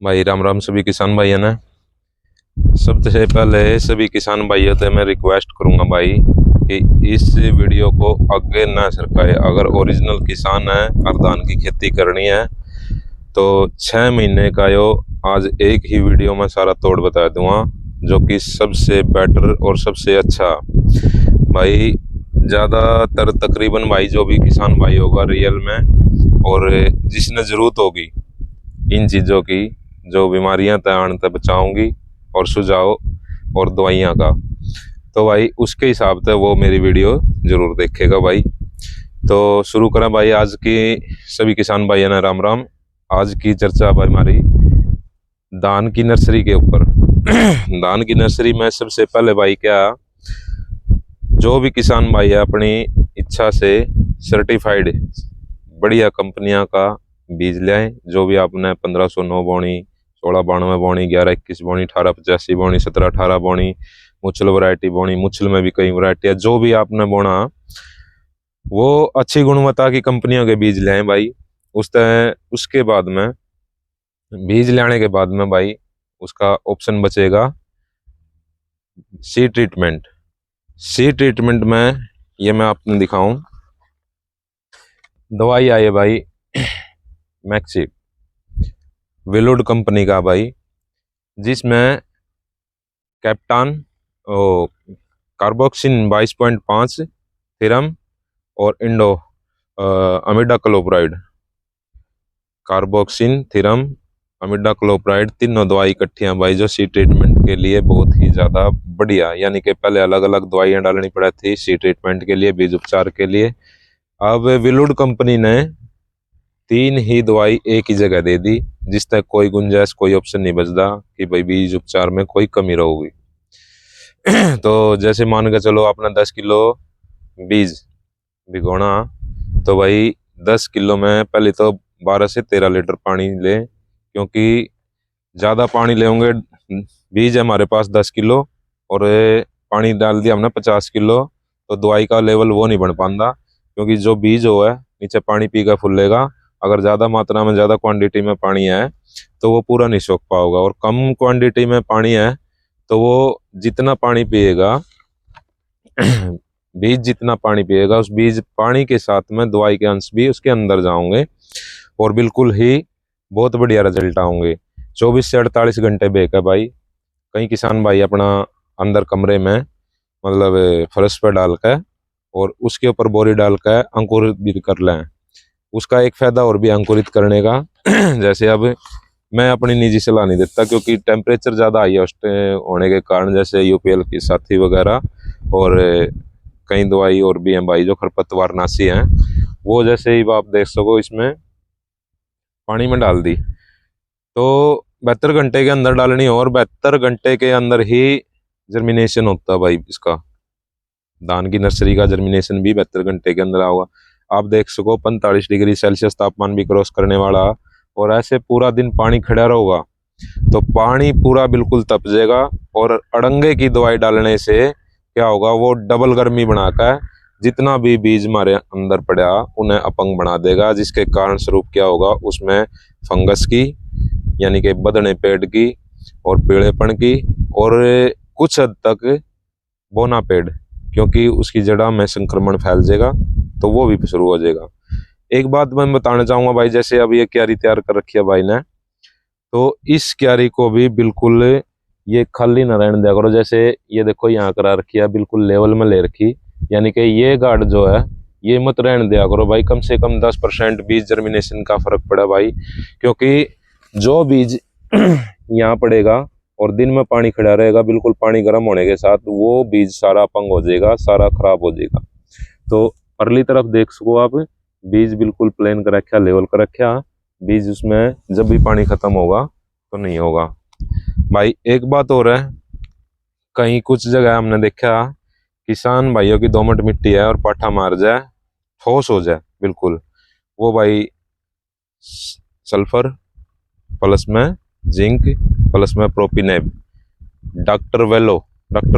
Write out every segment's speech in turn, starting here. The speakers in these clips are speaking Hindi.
भाई राम राम सभी किसान भाइयों ने। सबसे पहले सभी किसान भाइयों से मैं रिक्वेस्ट करूंगा भाई कि इस वीडियो को आगे ना सरकाए। अगर ओरिजिनल किसान है और धान की खेती करनी है तो 6 महीने का यो आज एक ही वीडियो में सारा तोड़ बता दूंगा, जो कि सबसे बेटर और सबसे अच्छा भाई। ज़्यादातर तकरीबन भाई जो भी किसान भाई होगा रियल में और जिसने ज़रूरत होगी इन चीज़ों की, जो बीमारियां तैयार तक बचाऊंगी और सुझाव और दवाइयाँ का, तो भाई उसके हिसाब से वो मेरी वीडियो जरूर देखेगा भाई। तो शुरू करें भाई आज की। सभी किसान भाइयों ने राम राम। आज की चर्चा भाई हमारी धान की नर्सरी के ऊपर। धान की नर्सरी में सबसे पहले भाई क्या, जो भी किसान भाई है अपनी इच्छा से सर्टिफाइड बढ़िया कंपनियां का बीज ले आए। जो भी आपने 1509 बोनी, 1692 बोनी, 1121 बोनी, 1885 बोनी, 1718 बोनी, मुच्छल वैरायटी बोनी, मुच्छल में भी कई वैरायटी है, जो भी आपने बोना वो अच्छी गुणवत्ता की कंपनियों के बीज ले आए भाई। उसके बाद में बीज लाने के बाद में भाई उसका ऑप्शन बचेगा सी ट्रीटमेंट। सी ट्रीटमेंट में ये मैं आपने दिखाऊं, दवाई आई है भाई मैक्सी विलुड कंपनी का भाई, जिसमें कैप्टान कार्बोक्सिन 22.5 थीरम और इंडो अमीडा क्लोप्राइड, कार्बोक्सिन थीरम अमीडा क्लोप्राइड तीनों दवाई इकट्ठियां भाई, जो सी ट्रीटमेंट के लिए बहुत ही ज़्यादा बढ़िया। यानी कि पहले अलग अलग दवाइयां डालनी पड़ी थी सी ट्रीटमेंट के लिए, बीज उपचार के लिए। अब विलुड कंपनी ने 3 ही दवाई एक ही जगह दे दी, जिस तक कोई गुंजाइश कोई ऑप्शन नहीं बचता कि भाई बीज उपचार में कोई कमी रहेगी। तो जैसे मान के चलो आपने 10 किलो बीज भिगोना, तो भाई 10 किलो में पहले तो 12 से 13 लीटर पानी ले, क्योंकि ज़्यादा पानी लेंगे। बीज हमारे पास 10 किलो और पानी डाल दिया हमने 50 किलो, तो दवाई का लेवल वो नहीं बन पाता, क्योंकि जो बीज हो है नीचे पानी पी कर फूलेगा। अगर ज़्यादा मात्रा में ज़्यादा क्वांटिटी में पानी है तो वो पूरा नहीं सोख पाओगा, और कम क्वांटिटी में पानी है तो वो जितना पानी पिएगा बीज जितना पानी पिएगा उस बीज पानी के साथ में दवाई के अंश भी उसके अंदर जाओगे और बिल्कुल ही बहुत बढ़िया रिजल्ट आएंगे। 24 से 48 घंटे बेक है भाई। कई किसान भाई अपना अंदर कमरे में मतलब फर्श पर डाल कर और उसके ऊपर बोरी डाल कर अंकुरित भी कर लें। उसका एक फायदा और भी अंकुरित करने का जैसे अब मैं अपनी निजी सलाह नहीं देता, क्योंकि टेम्परेचर ज़्यादा हाई होने के कारण, जैसे यूपीएल की साथी वगैरह और कई दवाई और भी हैं भाई जो खरपतवार नाशी हैं, वो जैसे ही आप देख सको इसमें पानी में डाल दी तो 72 घंटे के अंदर डालनी हो, और 72 घंटे के अंदर ही जर्मिनेशन होता है भाई। इसका धान की नर्सरी का जर्मिनेशन भी 72 घंटे के अंदर होगा। आप देख सको 45 डिग्री सेल्सियस तापमान भी क्रॉस करने वाला, और ऐसे पूरा दिन पानी खड़ा रहेगा तो पानी पूरा बिल्कुल तप जाएगा, और अड़ंगे की दवाई डालने से क्या होगा, वो डबल गर्मी बनाकर जितना भी बीज हमारे अंदर पड़ा उन्हें अपंग बना देगा, जिसके कारण स्वरूप क्या होगा, उसमें फंगस की यानी कि बदने पेड़ की और पीलेपन की, और कुछ हद तक बोना पेड़, क्योंकि उसकी जड़ा में संक्रमण फैल जाएगा तो वो भी शुरू हो जाएगा। एक बात मैं बताना चाहूंगा भाई, जैसे अब ये क्यारी तैयार कर रखी है भाई ने, तो इस क्यारी को भी बिल्कुल ये खाली ना रहने दिया करो। जैसे ये देखो यहाँ करा रखी है बिल्कुल लेवल में ले रखी, यानी कि ये गार्ड जो है ये मत रहने दिया करो भाई। कम से कम 10% बीज जर्मिनेशन का फर्क पड़ा भाई, क्योंकि जो बीज यहाँ पड़ेगा और दिन में पानी खड़ा रहेगा, बिल्कुल पानी गर्म होने के साथ वो बीज सारा अपंग हो जाएगा, सारा खराब हो जाएगा। तो परली तरफ देख सको आप, बीज बिल्कुल प्लेन कर रखा, लेवल कर रखा बीज, उसमें जब भी पानी खत्म होगा तो नहीं होगा भाई। एक बात और है, कहीं कुछ जगह हमने देखा किसान भाइयों की दोमट मिट्टी है और पाठा मार जाए, ठोस हो जाए बिल्कुल, वो भाई सल्फर प्लस में जिंक प्लस में प्रोपिनेब, डॉक्टर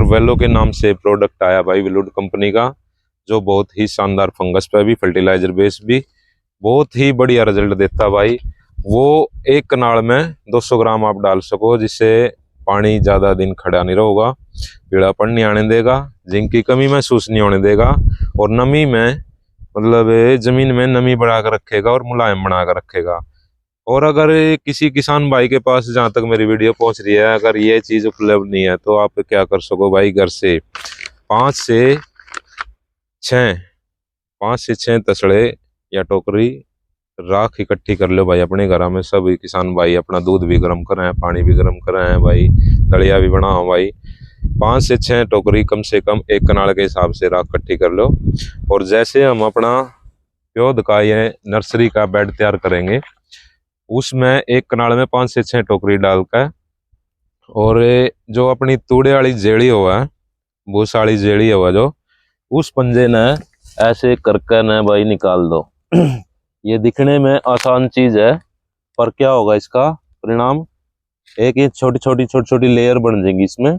वेलो के नाम से प्रोडक्ट आया भाई विलुड कंपनी का, जो बहुत ही शानदार फंगस पे भी फर्टिलाइजर बेस भी बहुत ही बढ़िया रिजल्ट देता भाई। वो एक कनाल में 200 ग्राम आप डाल सको, जिससे पानी ज़्यादा दिन खड़ा नहीं रहेगा, पीलापन नहीं आने देगा, जिंक की कमी महसूस नहीं होने देगा, और नमी में मतलब जमीन में नमी बढ़ा कर रखेगा और मुलायम बना कर रखेगा। और अगर किसी किसान भाई के पास, जहाँ तक मेरी वीडियो पहुंच रही है, अगर ये चीज़ उपलब्ध नहीं है तो आप क्या कर सको भाई, घर से 5 से 6 तसड़े या टोकरी राख इकट्ठी कर लो भाई अपने घर में। सभी किसान भाई अपना दूध भी गर्म कर रहे हैं, पानी भी गर्म कर रहे हैं भाई, दलिया भी बनाओ भाई। 5 से 6 टोकरी कम से कम एक कनाल के हिसाब से राख इकट्ठी कर लो। और जैसे हम अपना पौध का ये नर्सरी का बेड तैयार करेंगे, उसमें एक कनाल में 5 से 6 टोकरी डालकर, और जो अपनी तूड़े वाली जेड़ी हुआ है, भूस वाली जेड़ी हुआ जो, उस पंजे ने ऐसे करके न भाई निकाल दो। ये दिखने में आसान चीज है, पर क्या होगा इसका परिणाम, एक ये छोटी छोटी लेयर बन जाएगी इसमें।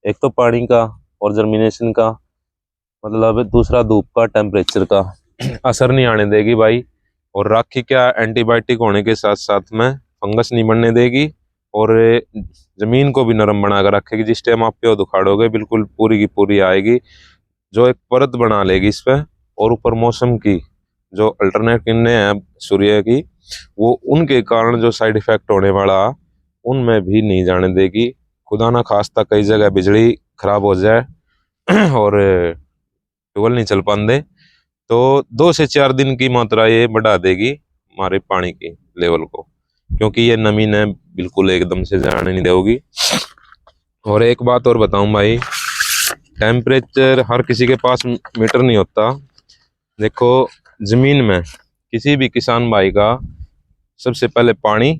एक तो पानी का और जर्मिनेशन का, मतलब दूसरा धूप का, टेम्परेचर का असर नहीं आने देगी भाई। और राखी क्या एंटीबायोटिक होने के साथ साथ में फंगस नहीं बढ़ने देगी, और जमीन को भी नरम बना कर रखेगी। जिस टाइम आप प्योद उखाड़ोगे बिल्कुल पूरी की पूरी आएगी, जो एक परत बना लेगी इस पर। और ऊपर मौसम की जो अल्टरनेट किरणें हैं सूर्य की, वो उनके कारण जो साइड इफेक्ट होने वाला, उनमें भी नहीं जाने देगी। खुदा ना खास्ता कई जगह बिजली खराब हो जाए और ट्यूबवेल नहीं चल पाते, तो 2 से 4 दिन की मात्रा ये बढ़ा देगी हमारे पानी की लेवल को, क्योंकि ये नमी ने बिल्कुल एकदम से जाने नहीं देगी। और एक बात और बताऊं भाई, टेम्परेचर हर किसी के पास मीटर नहीं होता। देखो, जमीन में किसी भी किसान भाई का सबसे पहले पानी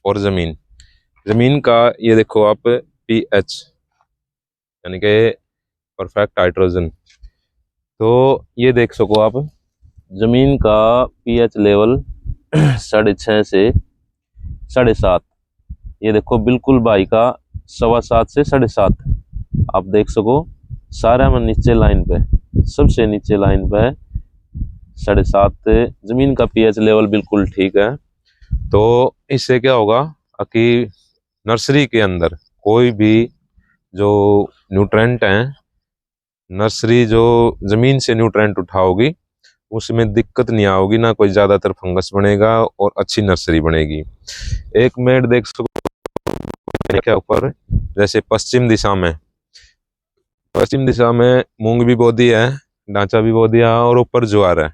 और जमीन का ये देखो आप पीएच, यानी कि परफेक्ट हाइड्रोजन। तो ये देख सको आप, जमीन का पीएच लेवल 6.5 से 7.5, ये देखो बिल्कुल भाई का 7.25 से 7.5 आप देख सको। सारा में नीचे लाइन पे, सबसे नीचे लाइन पे 7.5 जमीन का पीएच लेवल बिल्कुल ठीक है। तो इससे क्या होगा कि नर्सरी के अंदर कोई भी जो न्यूट्रेंट हैं, नर्सरी जो जमीन से न्यूट्रेंट उठाओगी, उसमें दिक्कत नहीं आओगी, ना कोई ज्यादातर फंगस बनेगा, और अच्छी नर्सरी बनेगी। एक मेड देख सको क्या ऊपर, जैसे पश्चिम दिशा में मूंग भी बो दिया है, ढांचा भी बो दिया, और ऊपर ज्वार है।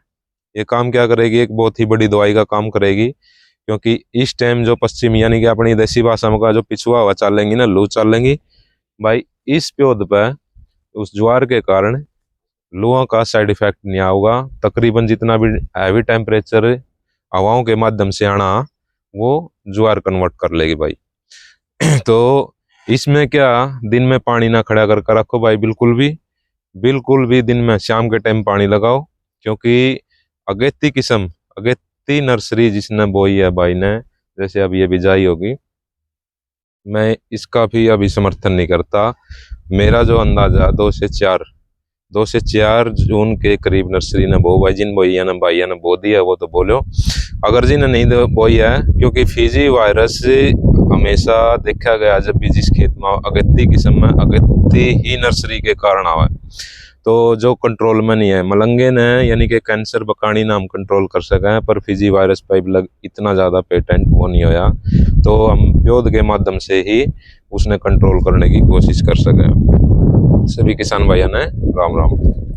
ये काम क्या करेगी, एक बहुत ही बड़ी दवाई का काम करेगी। क्योंकि इस टाइम जो पश्चिम यानी कि अपनी देसी भाषा में का जो पिछुआ हवा चलेंगी ना, लू चलेंगी भाई, इस प्योद पे उस ज्वार के कारण लुओं का साइड इफेक्ट नहीं आऊगा। तकरीबन जितना भी हैवी टेम्परेचर हवाओं के माध्यम से आना, वो ज्वार कन्वर्ट कर लेगी भाई। तो इसमें क्या, दिन में पानी ना खड़ा करके रखो भाई, बिल्कुल भी दिन में शाम के टाइम पानी लगाओ। क्योंकि अगेती नर्सरी जिसने बोई है भाई ने, जैसे अब ये बिजाई होगी, मैं इसका भी अभी समर्थन नहीं करता। मेरा जो अंदाजा 2 से 4 जून के करीब नर्सरी ने बो भाई, जिन बोई ने भाई ने बो दिया वो तो बोलो, अगर जिन्हें नहीं बोई है, क्योंकि फीजी वायरस हमेशा देखा गया जब भी जिस खेत में अगेती किस्म में अगेती ही नर्सरी के कारण आवा है, तो जो कंट्रोल में नहीं है। मलंगे ने यानी कि कैंसर बकानी नाम कंट्रोल कर सके हैं, पर फीजी वायरस पाइप लग इतना ज़्यादा पेटेंट वो नहीं होया, तो हम प्योद के माध्यम से ही उसने कंट्रोल करने की कोशिश कर सके। सभी किसान भाइयों ने राम राम।